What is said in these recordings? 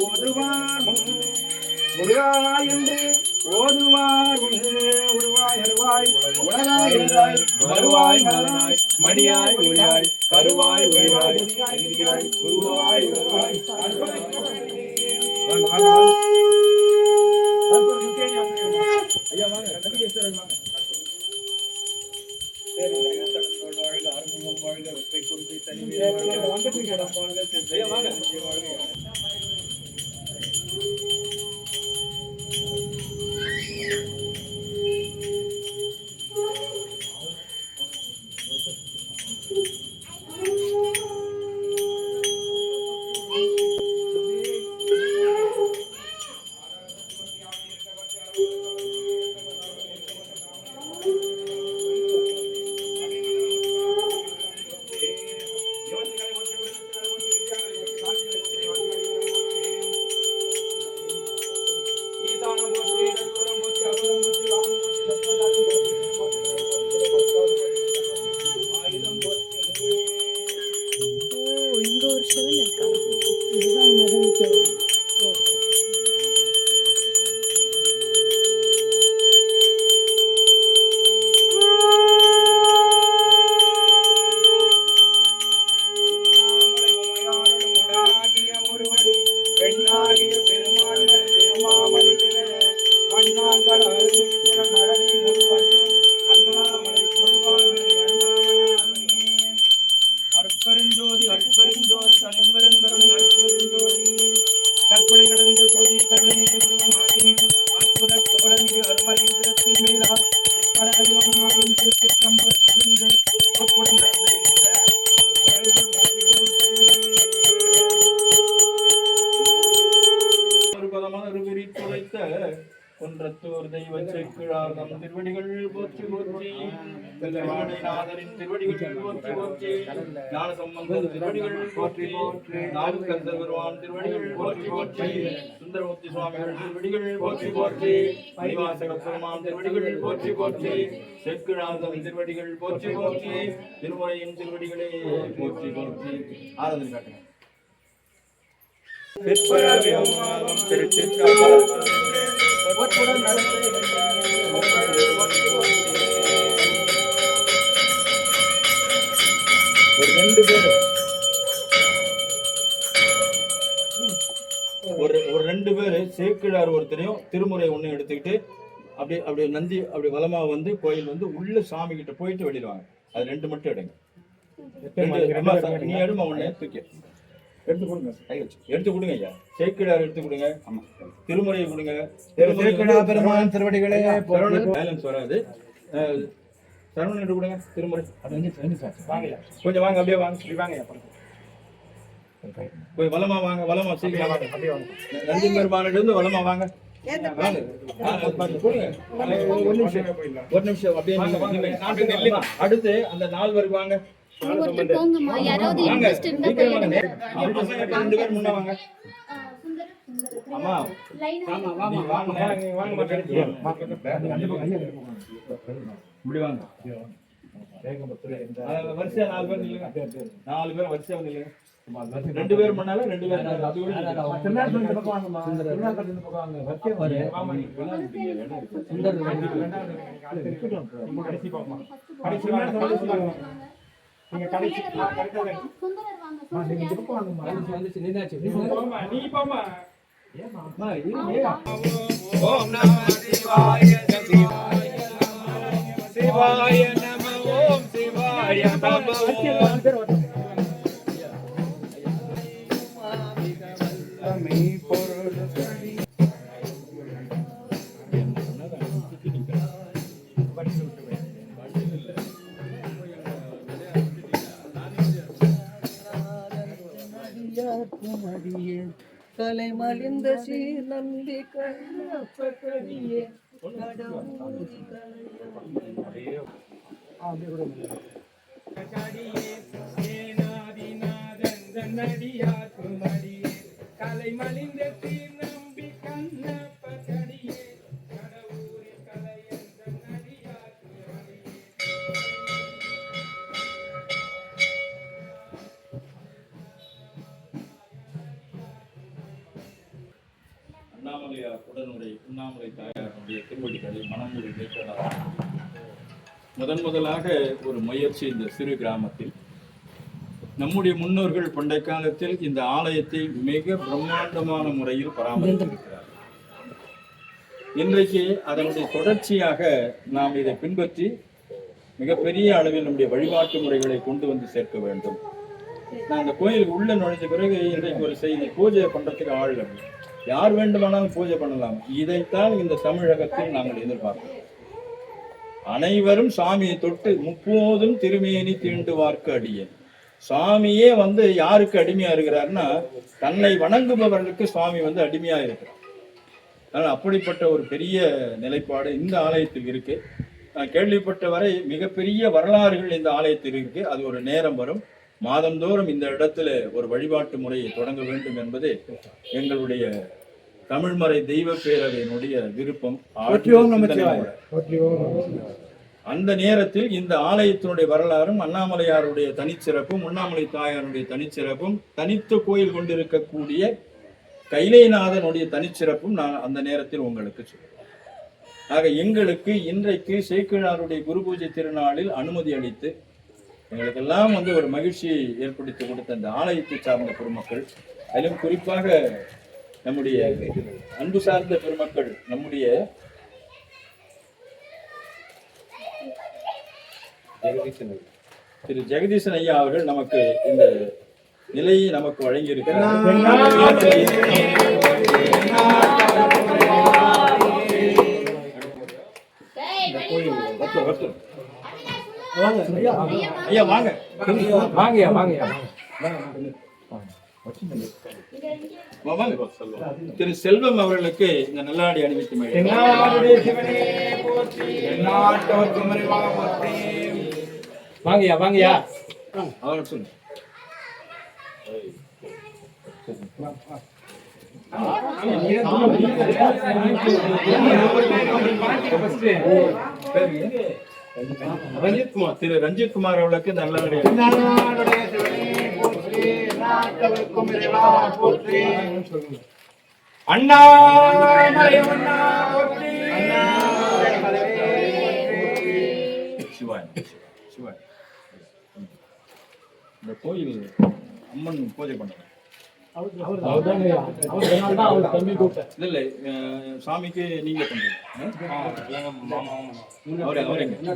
ஓதுவார் முருகாய் என்று ஓதுவார் உருவாய் அருவாய் உலகாய் எழுதாய் மறுவாய் மலனாய் மணியாய் ஒளியாய் கருவாய் ஒளிவாய் குருவாய் உருவாய் ஐயா வாங்க அருமம் வாழ்க வெப்பை கொண்டு தனி வாங்க பெண்ணாகிய பெருமாள் திருமாமணி மண்ணாங்கல் மழை முழுவதும் அண்ணாமலை அற்பெருஞ்சோதி அற்பெருஞ்சோதி தனிப்பெருங்கருணை அற்பெருஞ்சோதி கற்பனை கடந்த சோதி கருணை உருவமாகி அற்புத கோடமிகு அருமலை திறத்தின் மேலால் பரயோகமாகும் திருச்சிற்றம்பலம் புரிந்து ஒப்புடன் குன்றத்தூர் தெய்வ செக்கிழார்தம் திருவடிகள் போற்றி போற்றி நாதரின் திருவடிகள் போற்றி போற்றி ஞான சம்பந்தம் திருவடிகள் போற்றி போற்றி நாவுக்கந்த பெருமான் திருவடிகள் போற்றி போற்றி சுந்தரமூர்த்தி சுவாமிகள் திருவடிகள் போற்றி போற்றி மணிவாசக பெருமான் திருவடிகள் போற்றி போற்றி செக்கிழார்தம் திருவடிகள் போற்றி போற்றி திருமுறையின் திருவடிகளே போற்றி போற்றி ஆராதனை காட்டுங்க. ஒரு ரெண்டு பேரு சேக்கிழார் ஒருத்தரையும் திருமுறை ஒண்ணு எடுத்துக்கிட்டு அப்படி நந்தி அப்படி வலமா வந்து கோயில் வந்து உள்ள சாமி கிட்ட போயிட்டு வெளியிடுவாங்க. அது ரெண்டு மட்டும் எடுங்க. நீ எடுமா ஒண்ணு தூக்கி எடுத்து கொடுங்க ஐயா. சேக்கிழார் எடுத்து கொடுங்க. ஆமா திருமுறையை கொடுங்க. பெருமான் திருவடிகளே பேலன்ஸ் வராது. சரவணன் எடுத்து கொடுங்க திருமுறை. கொஞ்சம் வாங்க அப்படியே வாங்க வாங்க போய் வலமா வாங்க வலமா சீக்கிரம் வாங்க நந்தி பெருமானிட்ட இருந்து வலமா வாங்க ஒரு நிமிஷம் அப்படியே அடுத்து அந்த 4 பேருக்கு வாங்க. வரிசையா 4 பேர் நில்லுங்க. 4 பேர் வரிசையா நில்லுங்க. 2 பேர் பண்ணாலும் 2 பேர் சிவாய நம ஓம் சிவாய நம கலை மலிந்த சீர் நம்பி கண்ணப்படியே கலை மலிந்த சீர் நம்பி கண்ணப்படியே அண்ணாமலையார் உடனுரை உண்ணாமலை தாயாருடைய திருவடிகளை மனமுறை கேட்கலாம். முதலாக ஒரு முயற்சி இந்த சிறு கிராமத்தில் நம்முடைய முன்னோர்கள் பண்டைய காலத்தில் இந்த ஆலயத்தை மிக பிரம்மாண்டமான முறையில் பராமரித்திருக்கிறார்கள். இன்றைக்கு அதனுடைய தொடர்ச்சியாக நாம் இதை பின்பற்றி மிகப்பெரிய அளவில் நம்முடைய வழிபாட்டு முறைகளை கொண்டு வந்து சேர்க்க வேண்டும். நான் அந்த கோயிலுக்கு உள்ள நுழைஞ்ச பிறகு இன்றைக்கு ஒரு செய்தி, பூஜை பண்றதுக்கு ஆள் யார் வேண்டுமானாலும் பூஜை பண்ணலாம். இதைத்தான் இந்த தமிழகத்தில் நாங்கள் எதிர்பார்க்கிறோம். அனைவரும் சாமியை தொட்டு முப்போதும் திருமேனி தீண்டுவார்க்கு அடியேன். சுவாமியே யாருக்கு அடிமையா இருக்கிறாருன்னா தன்னை வணங்குபவர்களுக்கு சுவாமி அடிமையா இருக்கிறார். அதனால் அப்படிப்பட்ட ஒரு பெரிய நிலைப்பாடு இந்த ஆலயத்தில் இருக்கு. நான் கேள்விப்பட்ட வரை மிகப்பெரிய வரலாறுகள் இந்த ஆலயத்தில் இருக்கு. அது ஒரு நேரம் வரும். மாதந்தோறும் இந்த இடத்துல ஒரு வழிபாட்டு முறையை தொடங்க வேண்டும் என்பது எங்களுடைய தமிழ்மறை தெய்வ பேரவையினுடைய விருப்பம். அந்த நேரத்தில் இந்த ஆலயத்தினுடைய வரலாறும் அண்ணாமலையாருடைய தனிச்சிறப்பும் உண்ணாமலை தாயாருடைய தனிச்சிறப்பும் தனித்த கோயில் கொண்டிருக்கக்கூடிய கைலைநாதனுடைய தனிச்சிறப்பும் நான் அந்த நேரத்தில் உங்களுக்கு சொல்றேன். ஆக எங்களுக்கு இன்றைக்கு சேக்கிழாருடைய குரு பூஜை திருநாளில் அனுமதி அளித்து எங்களுக்கெல்லாம் ஒரு மகிழ்ச்சியை ஏற்படுத்தி கொடுத்த அந்த ஆலயத்தை சார்ந்த பெருமக்கள், அதிலும் குறிப்பாக நம்முடைய அன்பு சார்ந்த பெருமக்கள், நம்முடைய திரு ஜெகதீசன் ஐயா அவர்கள் நமக்கு இந்த நிலையை நமக்கு வழங்கி இருக்கிறார். ஐயா வாங்க வாங்கயா வாங்கயா திரு செல்வம் அவர்களுக்கு இந்த நல்லாடி அணிவித்து வாங்கயா வாங்கயா அவர் சொல்லு. திரு ரஞ்சித் குமார் அவர்களுக்கு நல்ல இந்த கோயில் அம்மன் பூஜை பண்றேன். சாமிக்கு நீங்க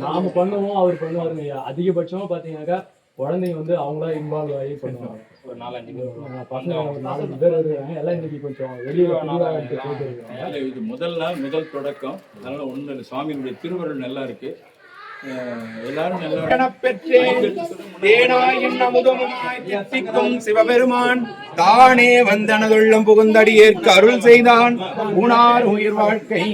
நாம பண்ணுவோம், அவர் பண்ணுவாருங்க. அதிகபட்சமா பாத்தீங்கன்னாக்கா குழந்தைங்க அவங்களா இன்வால்வ் ஆகி பண்ணுவாங்க. ஒரு 4-5 பேர் பசங்க, ஒரு 4-5 பேர் இருக்காங்க. எல்லாம் இன்னைக்கு கொஞ்சம் வெளியே இது முதல் தொடக்கம். அதனால ஒண்ணு சுவாமியுடைய திருவருள் நல்லா இருக்கு. சிவபெருமான் தானே வந்தனதுள்ளம் புகுந்தடியேற்கு அருள் செய்தான். உணார் உயிர் வாழ்க்கை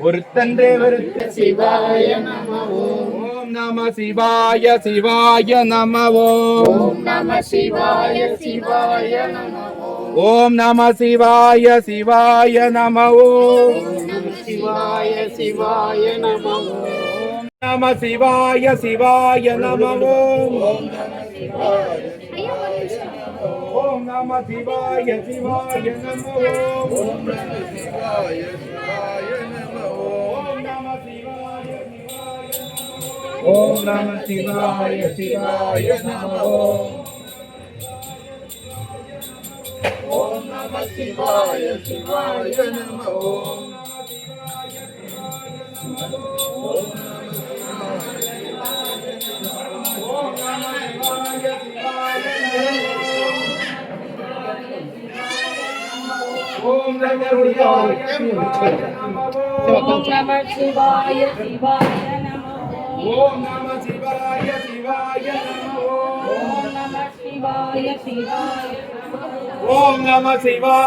ஒருத்தன்றே வருத்த. சிவாய நம ஓம் நம சிவாய சிவாய நம ஓம் நம சிவாய சிவாய நம ஓம் நம சிவாய சிவாய நம ஓம் சிவாய சிவாய நம நம சிவாய சிவாய நம ஓம் ஓம் நம சிவாய சிவாய நம ஓம் நம சிவாய சிவாய நம ஓம் நம சிவாய சிவாய ஓம் நம சிவாய சிவாய நம ஓம் நம சிவாய சிவாய நம ஓம் ஓம் நம சிவாய சிவாய நம ஓம் நம சிவாய சிவாய நம ஓம் நம சிவாய சிவாய ஓம் நம சிவாய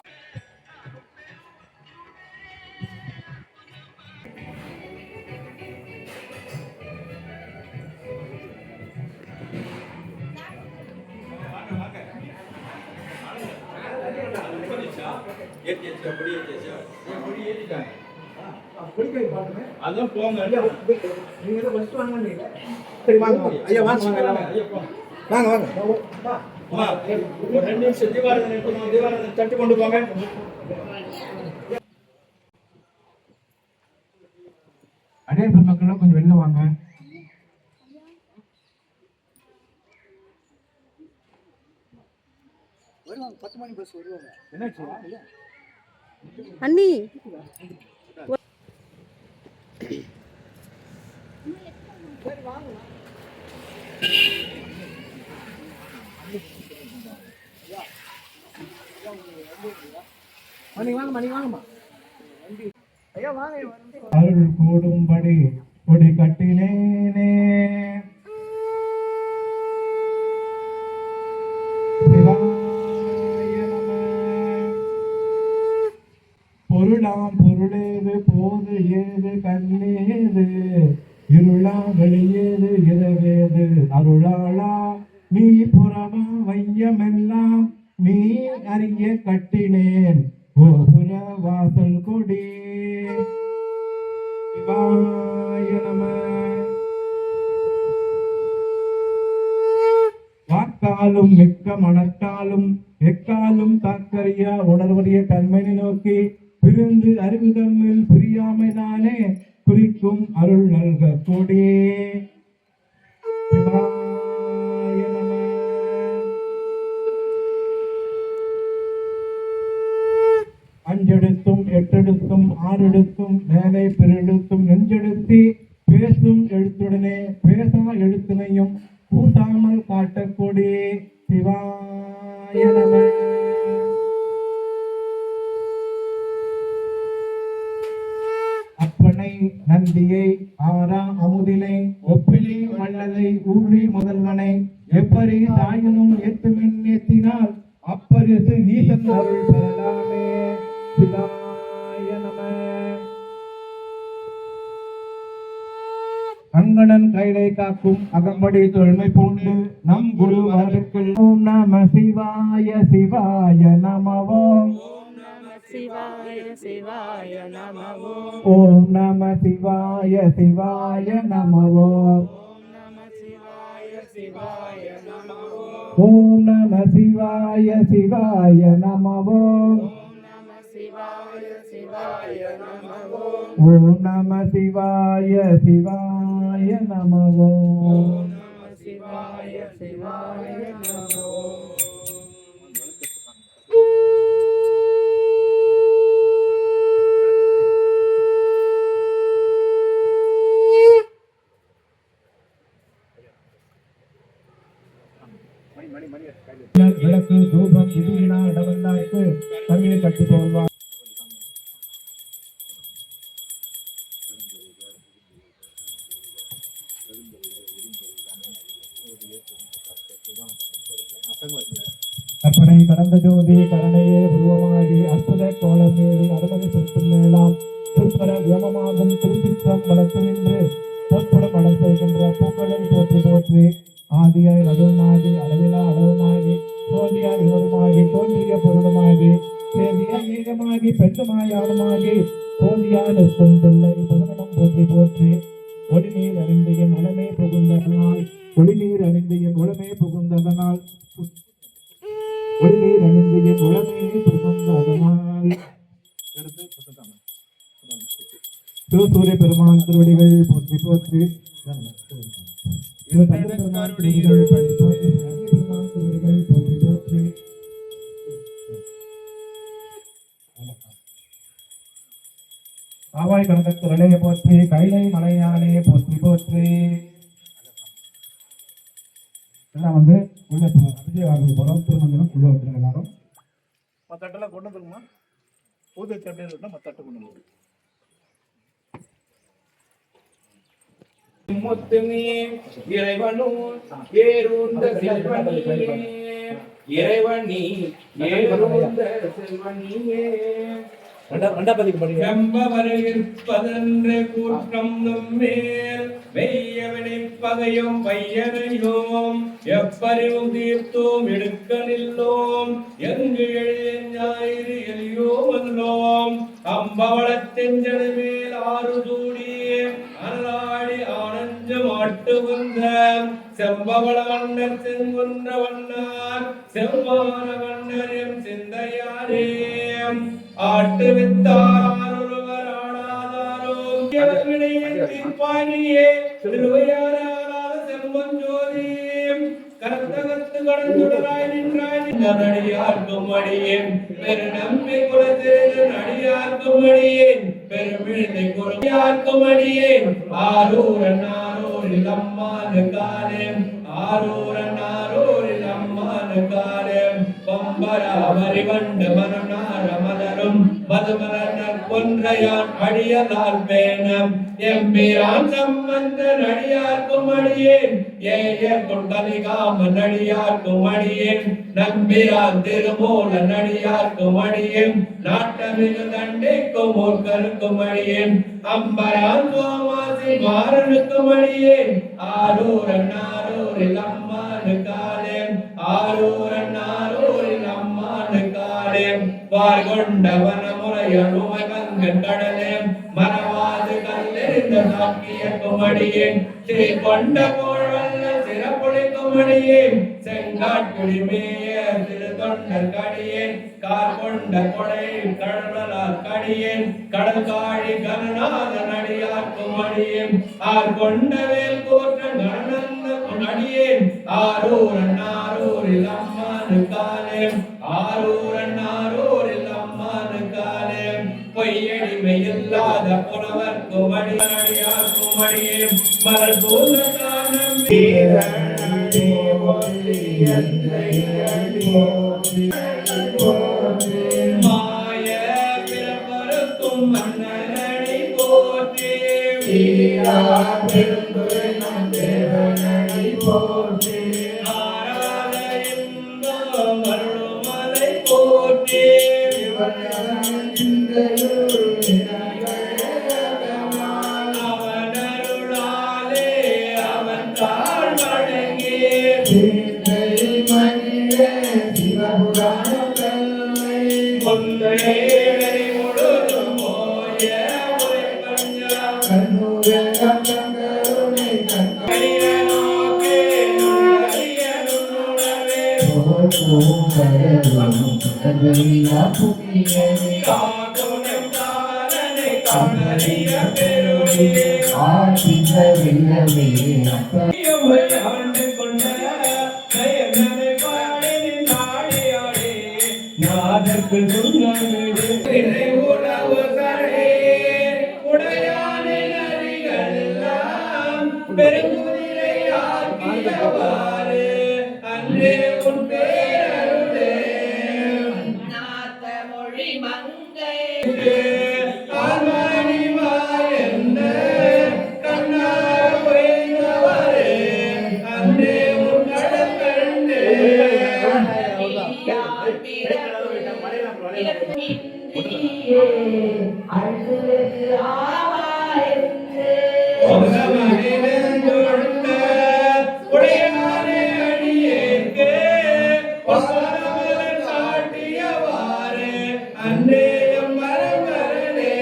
அதான் போங்க. ஐயா வாங்க வாங்க வாங்க ஒரு 2 நிமிஷம் தீபாராதனை தட்டி கொண்டு போங்க. அடையாள மக்கள் கொஞ்சம் வெளில வாங்க. அண்ணி அருள் கூடும்படி கொடி கட்டினேனே சிவாய நம. பொருளாம் பொருளேது போது ஏது கண்ணேது இருளா வெளியேது இரவேது அருளாளா நீ புறமா வையமெல்லாம் நீ அறிய கட்டினேன் கோபுர வாசல் கொடி சிவாய நம. வாக்காலும் மிக்க மனத்தாலும் எக்காலும் தாக்கறியா உணர்வறிய கண்மணி நோக்கி பிரிந்து அறிவு தம்மில் பிரியாமைதானே குறிக்கும் அருள் நல்க கொடி சிவாய நம. அஞ்செடுத்தும் எட்டெடுத்தும் ஆறெடுத்தும் மேலே பெருடுத்தும் நெஞ்செடுத்தி பேசும் எழுத்துடனே பேசா எழுத்தினையும் கூட்டாமல் காட்டக்கூடி சிவாய நம. அப்பனை நந்தியை ஆரா அமுதினை ஒப்பிலி வல்லதை ஊழி முதல்வனை எப்பரி தாயினும் ஏத்துமின் ஏத்தினால் அப்பரிசு ஈசன் அருள் பெறலாமே சிவாய நம. அங்கணன் கைலை காக்கும் அகம்படி தொழுமை பூண்டு நம் குரு வரவிற்குள் ஓம் நம சிவாய சிவாய நமவோம் சிவாய சிவாய நமவோ ஓம் நம சிவாய சிவாய நமவோம் ஓம் நம சிவாய சிவாய நமவோ ஓம் நம சிவாய சிவாய நமவோம் சிவாய சிவாய நமவோ. விளக்கு தூபம் இதுவினா இடவந்தாய்க்கு கண்ணை கட்டி போல்வார். கற்பனை கடந்த ஜோதி கரணையே உருவமாகி அற்புத கோலமேறி அறுபது சொற்பில் மேலாம் திருப்பர வியமமாகும் திருச்சிற்றம் வளர்த்து நின்று போற்படும் அடம் செய்கின்ற பூக்களை போற்றி போற்றி ஆதியாய் நடுவுமாகி அளவிலா அளவுமாகி சோதியாய் இவருமாகி தோன்றிய பொருளுமாகி சேதியாய் ஏகமாகி பெண்ணுமாய் ஆணுமாகி சோதியாய் நிற்கும் பிள்ளை பொதுநலம் போற்றி போற்றி ஒளிநீர் அறிந்து என் உடமே புகுந்ததனால் ஒளிநீர் அறிந்து என் உடமே புகுந்ததனால் ஒளிநீர் அணிந்து என் உடமே புகுந்ததனால் திருசூரிய பெருமான் திருவடிகள் போற்றி போற்றி பெருமான் திருவடிகள் போற்றி பெருமான் திருவடிகள் போற்றி போற்றி காவாய் கனகத்திரளே போற்றி கைலை மலையானே போற்றி போற்றி. எல்லாம் வந்து உள்ள அபிஷேகம் போறோம். திருமணம் உள்ள வந்துருங்க எல்லாரும். மத்தட்டெல்லாம் கொண்டு வந்துருமா? பூஜை தட்டு இருந்தா மத்தட்டு கொண்டு வந்து முத்துமே இறைவனும் ஏறுந்த செல்வனியே இறைவனி ஏறுந்த செல்வனியே செம்பவரையிருப்பதென்று கூற்றம் நம்மேல் வெய்யவனை பகையும் வையனையோம் எப்பறிவும் தீர்த்தோம் எடுக்க நில்லோம் எங்கு எழிய ஞாயிறு எளியோ வல்லோம் அம்பவளத்தின் ஜனமேல் ஆறு சூடியே அனலாடி ஆனஞ்ச மாட்டு வந்த செம்பவள வண்ணர் செங்குன்ற வண்ணார் செவ்வான வண்ணர் எம் சிந்தையாரே ஆட்டு வித்தார் ஒருவர் ஆடாதாரோ வினையை தீர்ப்பானியே திருவையாறாத செல்வம் ஜோதி கரத்தகத்து கடந்துடராய் நின்றாய் நடியார்க்கும் அடியேன் பெரு நம்பி குலத்திற்கு அடியார்க்கும் அடியேன் பெருமிழை குறையார்க்கும் அடியேன் ஆரூரன் ஆரூரில் அம்மானு காலே ஆரூரன் ஆரூரில் அம்மானு காலே பம்பராமரி வண்டு மனநார மலரும் மதுமலர் கொன்றையான் அடியலால் பேணம் எம்பிரான் சம்பந்தன் அடியார்க்கும் அடியேன் ஏய கொண்டலிகாமன் அடியார்க்கும் அடியேன் நம்பிரான் திருமூலன் அடியார்க்கும் அடியேன் நாட்டமிகு தண்டைக்கும் மூர்க்கருக்கும் அடியேன் அம்பரான் சோமாசி மாறனுக்கும் அடியேன் ஆரூரன் ஆரூரில் அம்மானு காலே ஆரூரன் ஆரூரில் அம்மானு காலே வார்கொண்ட வனமுறையனுமை கங்கன் கடலே மனவாது கல்லெறிந்த சாக்கியக்கும் அடியேன் ஸ்ரீ கொண்ட கோழ்வல்ல சிறப்புடைக்கும் அடியேன் செங்காட்குடி மேய திரு தொண்டர் கடியேன் கார் கொண்ட கொடை கடலால் கடியேன் கடல் காழி கருநாதன் அடியார்க்கும் அடியேன் ஆர் கொண்ட வேல் கோற்ற கணநந்த அடியேன் ஆரூரன் ஆரூரில் அம்மானு காலே ஆரூரன் ஆரூரில் அம்மானு காலே பொய்யடிமை இல்லாத புலவர்க்கும் அடியார்க்கும் அடியேன் மலர் போல காணம் மாய பிறப்பருக்கும் மன்னனடி போற்றி ஆராத இன்பம் அருள்மலை போற்றி அவன் அருளாலே அவன் தாழ் வணங்கி கொன்றையை முழுதும் போய உரை பஞ்சம் நோக்கே நுண்ணறிய நுண்ணுணவே காக்குணம் காலனை காணறிய பெருளே ஆண்டு கொண்ட நயனனை பாடி நாடியாடே நாதற்கு துணை உணவு தரே உடையானை நரிகளெல்லாம் பெருங்குதிரை ஆக்கியவாறு அன்றே உன் பேரருளே நாத மொழி மங்கை ஆர்மணிவாய் என்ன கண்ணார் உயர்ந்தவரே அன்றே உன் கடல் கண்டு உடையானே அடியேற்கே காட்டியவாறு அன்றே மரமரனே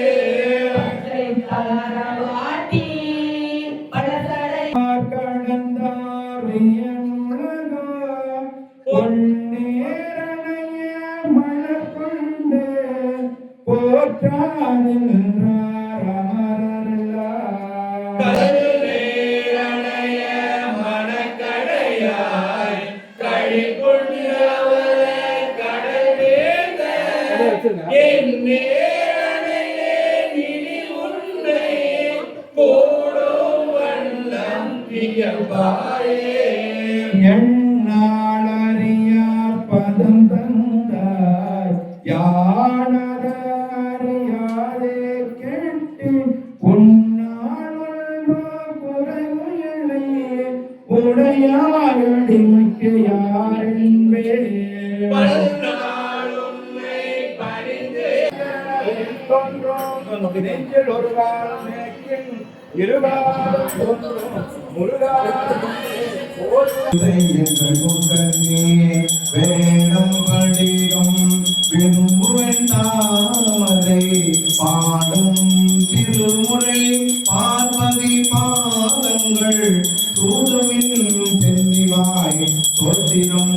கருணேரணைய மனக்கடையாய் கழி கொண்டவர கடல் வேந்த என் நேரணையே நிதி உன்னை கூடும் வண்ணம் பியம்பாயே எண்ணாளறியா பதம் தந்தாய் யானறியாதே கேட்டு உன்னாள் குறைவுகளை உடையாடிமைக்கு யாரென்பே பல்நாள் உன்னை பணிந்து நெஞ்சில் ஒரு காலம் இருவாள் முருகா வேடம் படிகம் விரும்புவென்றாமதை பாடும் திருமுறை பார்வதி பாதங்கள் சூடுமின் சென்னிவாய் சொத்திரம்